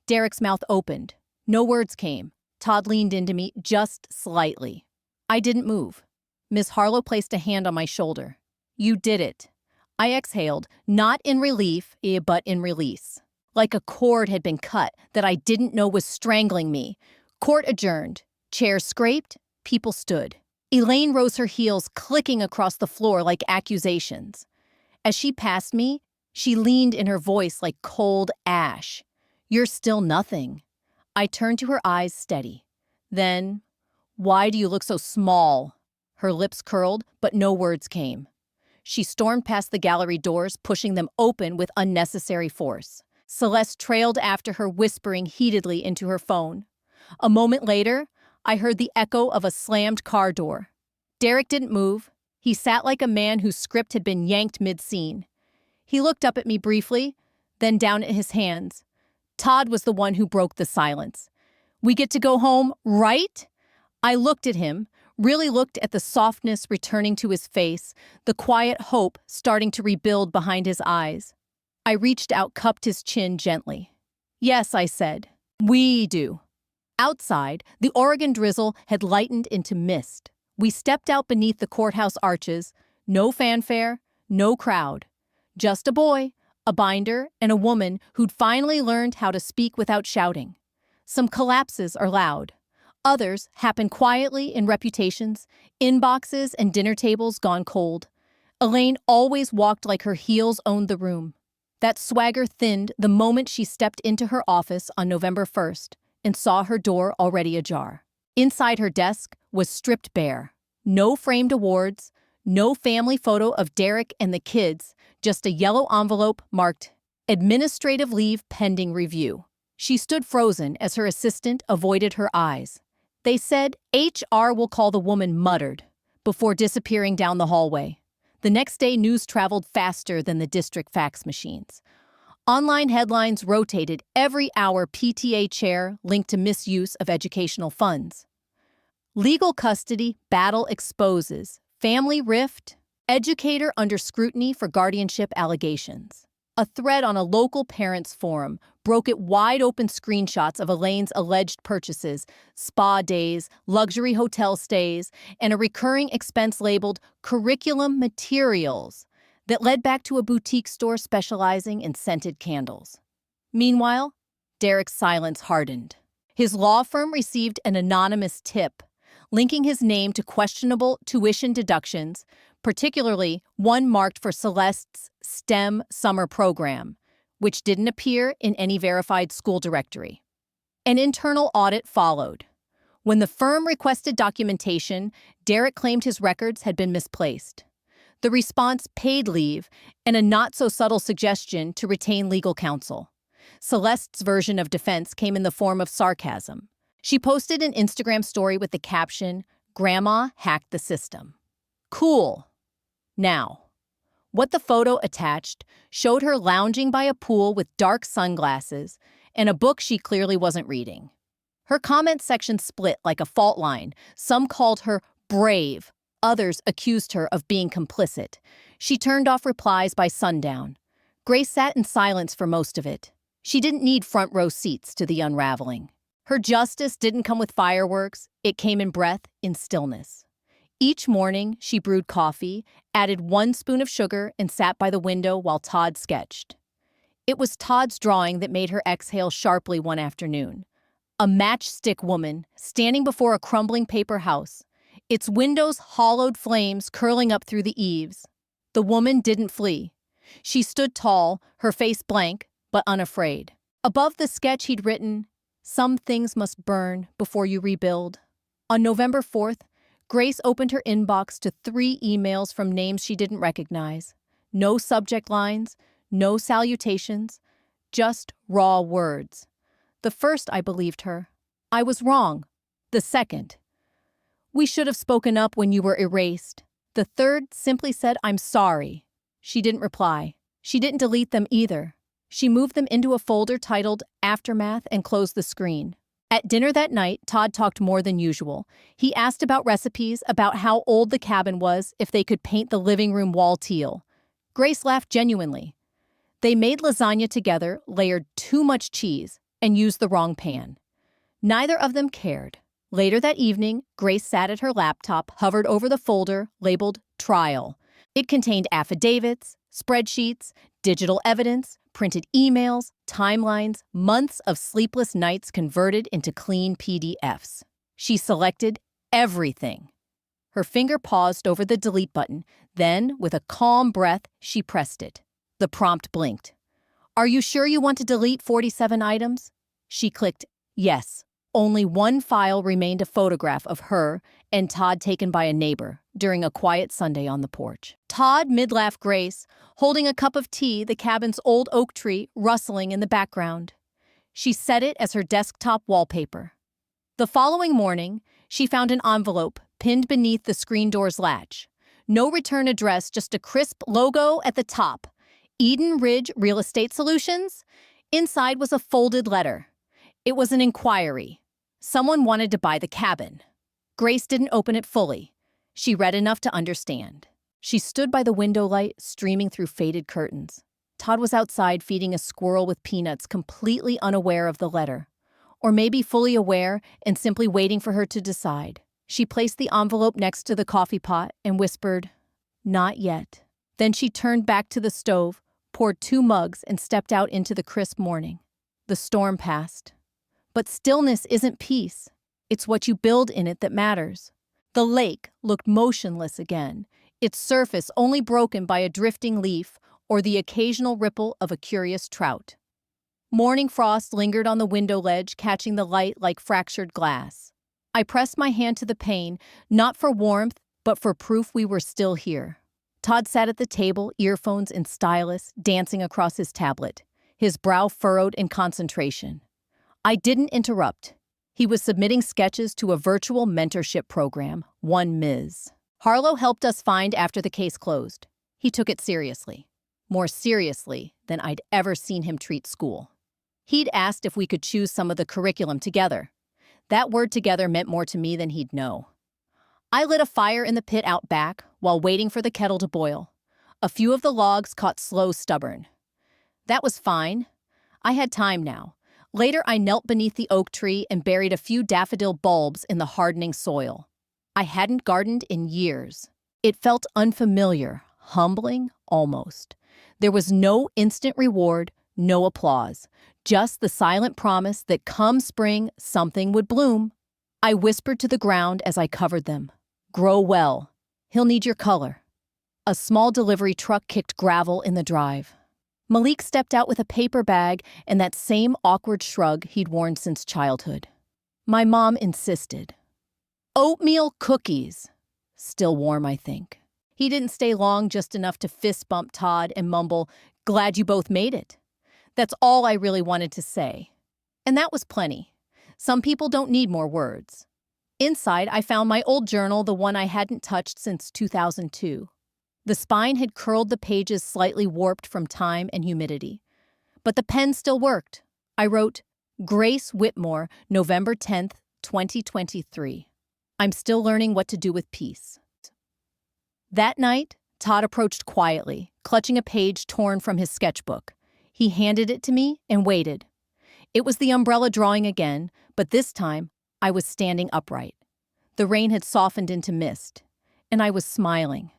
Derek's mouth opened. No words came. Todd leaned into me just slightly. I didn't move. Miss Harlow placed a hand on my shoulder. You did it. I exhaled, not in relief, but in release. Like a cord had been cut that I didn't know was strangling me. Court adjourned. Chairs scraped. People stood. Elaine rose, her heels clicking across the floor like accusations. As she passed me, she leaned in her voice like cold ash. You're still nothing. I turned to her, eyes steady. Then, why do you look so small? Her lips curled, but no words came. She stormed past the gallery doors, pushing them open with unnecessary force. Celeste trailed after her, whispering heatedly into her phone. A moment later, I heard the echo of a slammed car door. Derek didn't move. He sat like a man whose script had been yanked mid-scene. He looked up at me briefly, then down at his hands. Todd was the one who broke the silence. We get to go home, right? I looked at him, really looked at the softness returning to his face, the quiet hope starting to rebuild behind his eyes. I reached out, cupped his chin gently. Yes, I said. We do. Outside, the Oregon drizzle had lightened into mist. We stepped out beneath the courthouse arches. No fanfare, no crowd. Just a boy, a binder, and a woman who'd finally learned how to speak without shouting. Some collapses are loud. Others happen quietly in reputations, inboxes, and dinner tables gone cold. Elaine always walked like her heels owned the room. That swagger thinned the moment she stepped into her office on November 1st and saw her door already ajar. Inside her desk was stripped bare. No framed awards, no family photo of Derek and the kids, just a yellow envelope marked "Administrative Leave Pending Review." She stood frozen as her assistant avoided her eyes. They said HR will call, the woman muttered, before disappearing down the hallway. The next day, news traveled faster than the district fax machines. Online headlines rotated every hour. PTA chair linked to misuse of educational funds. Legal custody battle exposes. Family rift. Educator under scrutiny for guardianship allegations. A thread on a local parents' forum broke it wide open, screenshots of Elaine's alleged purchases, spa days, luxury hotel stays, and a recurring expense labeled curriculum materials that led back to a boutique store specializing in scented candles. Meanwhile, Derek's silence hardened. His law firm received an anonymous tip linking his name to questionable tuition deductions, particularly one marked for Celeste's STEM summer program, which didn't appear in any verified school directory. An internal audit followed. When the firm requested documentation, Derek claimed his records had been misplaced. The response: paid leave and a not-so-subtle suggestion to retain legal counsel. Celeste's version of defense came in the form of sarcasm. She posted an Instagram story with the caption, "Grandma hacked the system." Cool. Now, what the photo attached showed her lounging by a pool with dark sunglasses and a book she clearly wasn't reading. Her comment section split like a fault line. Some called her brave, Others accused her of being complicit. She turned off replies by sundown. Grace sat in silence for most of it. She didn't need front row seats to the unraveling. Her justice didn't come with fireworks, it came in breath, in stillness. Each morning, she brewed coffee, added 1 spoon of sugar, and sat by the window while Todd sketched. It was Todd's drawing that made her exhale sharply one afternoon. A matchstick woman standing before a crumbling paper house, its windows hollowed flames curling up through the eaves. The woman didn't flee. She stood tall, her face blank, but unafraid. Above the sketch he'd written, "Some things must burn before you rebuild." On November 4th, Grace opened her inbox to 3 emails from names she didn't recognize. No subject lines, no salutations, just raw words. The first, I believed her. I was wrong. The second, we should have spoken up when you were erased. The third simply said, I'm sorry. She didn't reply. She didn't delete them either. She moved them into a folder titled Aftermath and closed the screen. At dinner that night, Todd talked more than usual. He asked about recipes, about how old the cabin was, if they could paint the living room wall teal. Grace laughed genuinely. They made lasagna together, layered too much cheese, and used the wrong pan. Neither of them cared. Later that evening, Grace sat at her laptop, hovered over the folder labeled Trial. It contained affidavits, spreadsheets, digital evidence, printed emails, timelines, months of sleepless nights converted into clean PDFs. She selected everything. Her finger paused over the delete button. Then, with a calm breath, she pressed it. The prompt blinked. Are you sure you want to delete 47 items? She clicked yes. Only one file remained, a photograph of her and Todd taken by a neighbor during a quiet Sunday on the porch. Todd mid-laughed Grace, holding a cup of tea, the cabin's old oak tree rustling in the background. She set it as her desktop wallpaper. The following morning, she found an envelope pinned beneath the screen door's latch. No return address, just a crisp logo at the top. Eden Ridge Real Estate Solutions? Inside was a folded letter. It was an inquiry. Someone wanted to buy the cabin. Grace didn't open it fully. She read enough to understand. She stood by the window light, streaming through faded curtains. Todd was outside feeding a squirrel with peanuts, completely unaware of the letter. Or maybe fully aware and simply waiting for her to decide. She placed the envelope next to the coffee pot and whispered, "Not yet." Then she turned back to the stove, poured 2 mugs, and stepped out into the crisp morning. The storm passed. But stillness isn't peace. It's what you build in it that matters. The lake looked motionless again, its surface only broken by a drifting leaf or the occasional ripple of a curious trout. Morning frost lingered on the window ledge, catching the light like fractured glass. I pressed my hand to the pane, not for warmth, but for proof we were still here. Todd sat at the table, earphones and stylus dancing across his tablet, his brow furrowed in concentration. I didn't interrupt. He was submitting sketches to a virtual mentorship program, one Ms. Harlow helped us find after the case closed. He took it seriously, more seriously than I'd ever seen him treat school. He'd asked if we could choose some of the curriculum together. That word together meant more to me than he'd know. I lit a fire in the pit out back while waiting for the kettle to boil. A few of the logs caught slow stubborn. That was fine. I had time now. Later, I knelt beneath the oak tree and buried a few daffodil bulbs in the hardening soil. I hadn't gardened in years. It felt unfamiliar, humbling, almost. There was no instant reward, no applause, just the silent promise that come spring, something would bloom. I whispered to the ground as I covered them. Grow well. He'll need your color. A small delivery truck kicked gravel in the drive. Malik stepped out with a paper bag and that same awkward shrug he'd worn since childhood. My mom insisted. Oatmeal cookies. Still warm, I think. He didn't stay long, just enough to fist bump Todd and mumble, "Glad you both made it." That's all I really wanted to say. And that was plenty. Some people don't need more words. Inside, I found my old journal, the one I hadn't touched since 2002. The spine had curled, the pages slightly warped from time and humidity. But the pen still worked. I wrote, Grace Whitmore, November 10th, 2023. I'm still learning what to do with peace. That night, Todd approached quietly, clutching a page torn from his sketchbook. He handed it to me and waited. It was the umbrella drawing again, but this time I was standing upright. The rain had softened into mist, and I was smiling.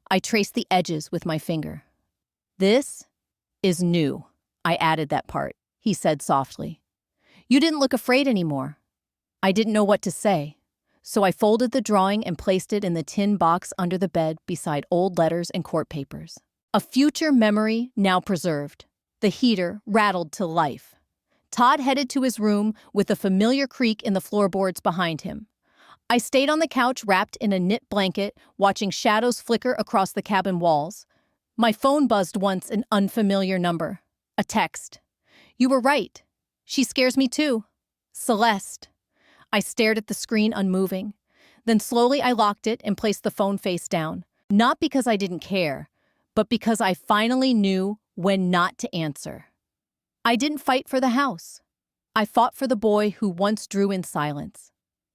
I traced the edges with my finger. "This is new," I added that part, he said softly. "You didn't look afraid anymore." I didn't know what to say, so I folded the drawing and placed it in the tin box under the bed beside old letters and court papers. A future memory now preserved. The heater rattled to life. Todd headed to his room with a familiar creak in the floorboards behind him. I stayed on the couch wrapped in a knit blanket, watching shadows flicker across the cabin walls. My phone buzzed once, an unfamiliar number. A text. "You were right. She scares me too. Celeste." I stared at the screen unmoving. Then slowly I locked it and placed the phone face down. Not because I didn't care, but because I finally knew when not to answer. I didn't fight for the house. I fought for the boy who once drew in silence.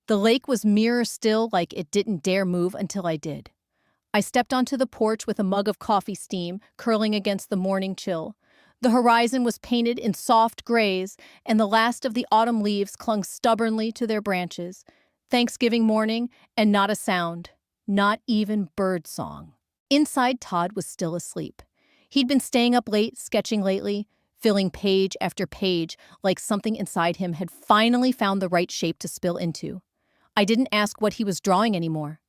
The lake was mirror still, like it didn't dare move until I did. I stepped onto the porch with a mug of coffee steam curling against the morning chill. The horizon was painted in soft grays, and the last of the autumn leaves clung stubbornly to their branches. Thanksgiving morning, and not a sound, not even bird song. Inside, Todd was still asleep. He'd been staying up late, sketching lately, filling page after page, like something inside him had finally found the right shape to spill into. I didn't ask what he was drawing anymore.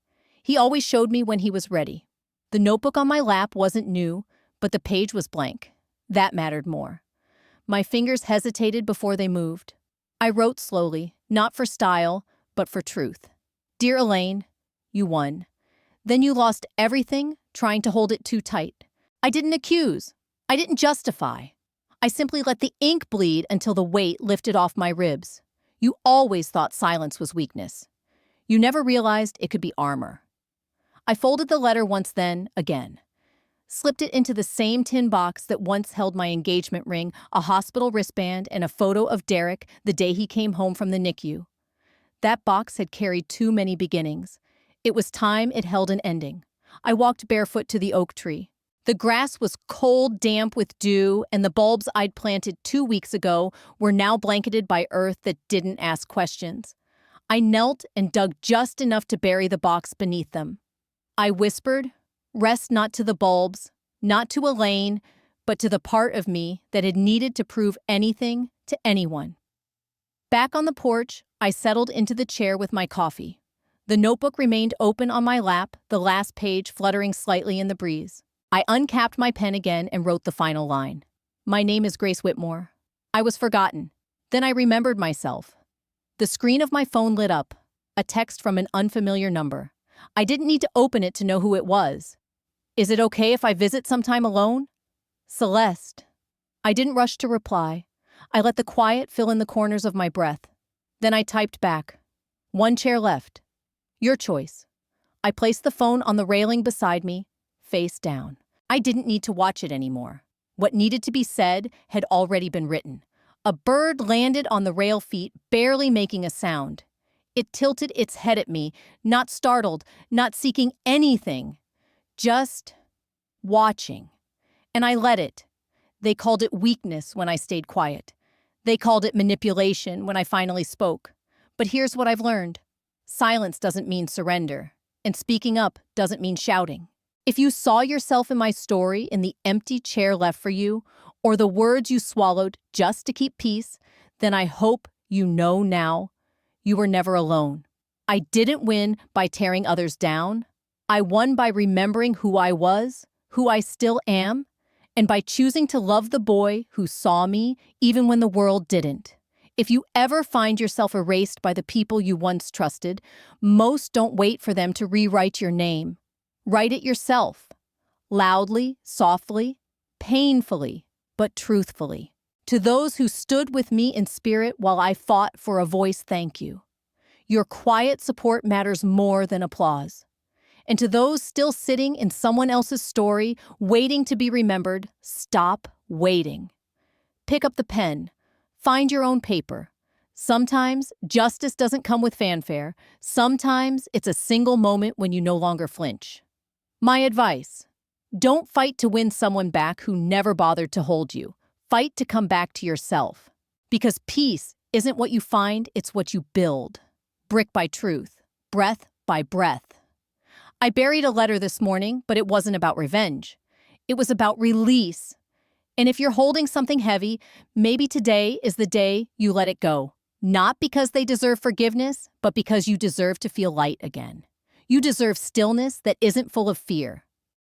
He always showed me when he was ready. The notebook on my lap wasn't new, but the page was blank. That mattered more. My fingers hesitated before they moved. I wrote slowly, not for style, but for truth. "Dear Elaine, you won. Then you lost everything trying to hold it too tight. I didn't accuse. I didn't justify. I simply let the ink bleed until the weight lifted off my ribs. You always thought silence was weakness. You never realized it could be armor." I folded the letter once, then again. Slipped it into the same tin box that once held my engagement ring, a hospital wristband, and a photo of Derek the day he came home from the NICU. That box had carried too many beginnings. It was time it held an ending. I walked barefoot to the oak tree. The grass was cold, damp with dew, and the bulbs I'd planted 2 weeks ago were now blanketed by earth that didn't ask questions. I knelt and dug just enough to bury the box beneath them. I whispered, "Rest not to the bulbs, not to Elaine, but to the part of me that had needed to prove anything to anyone." Back on the porch, I settled into the chair with my coffee. The notebook remained open on my lap, the last page fluttering slightly in the breeze. I uncapped my pen again and wrote the final line. "My name is Grace Whitmore." I was forgotten. Then I remembered myself. The screen of my phone lit up, a text from an unfamiliar number. I didn't need to open it to know who it was. "Is it okay if I visit sometime alone? Celeste." I didn't rush to reply. I let the quiet fill in the corners of my breath. Then I typed back. "One chair left. Your choice." I placed the phone on the railing beside me, face down. I didn't need to watch it anymore. What needed to be said had already been written. A bird landed on the rail feet, barely making a sound. It tilted its head at me, not startled, not seeking anything, just watching. And I let it. They called it weakness when I stayed quiet. They called it manipulation when I finally spoke. But here's what I've learned. Silence doesn't mean surrender, and speaking up doesn't mean shouting. If you saw yourself in my story in the empty chair left for you, or the words you swallowed just to keep peace, then I hope you know now you were never alone. I didn't win by tearing others down. I won by remembering who I was, who I still am, and by choosing to love the boy who saw me even when the world didn't. If you ever find yourself erased by the people you once trusted, most don't wait for them to rewrite your name. Write it yourself. Loudly, softly, painfully, but truthfully. To those who stood with me in spirit while I fought for a voice, thank you. Your quiet support matters more than applause. And to those still sitting in someone else's story, waiting to be remembered, stop waiting. Pick up the pen. Find your own paper. Sometimes justice doesn't come with fanfare. Sometimes it's a single moment when you no longer flinch. My advice: don't fight to win someone back who never bothered to hold you. Fight to come back to yourself. Because peace isn't what you find, it's what you build. Brick by truth, breath by breath. I buried a letter this morning, but it wasn't about revenge. It was about release. And if you're holding something heavy, maybe today is the day you let it go. Not because they deserve forgiveness, but because you deserve to feel light again. You deserve stillness that isn't full of fear.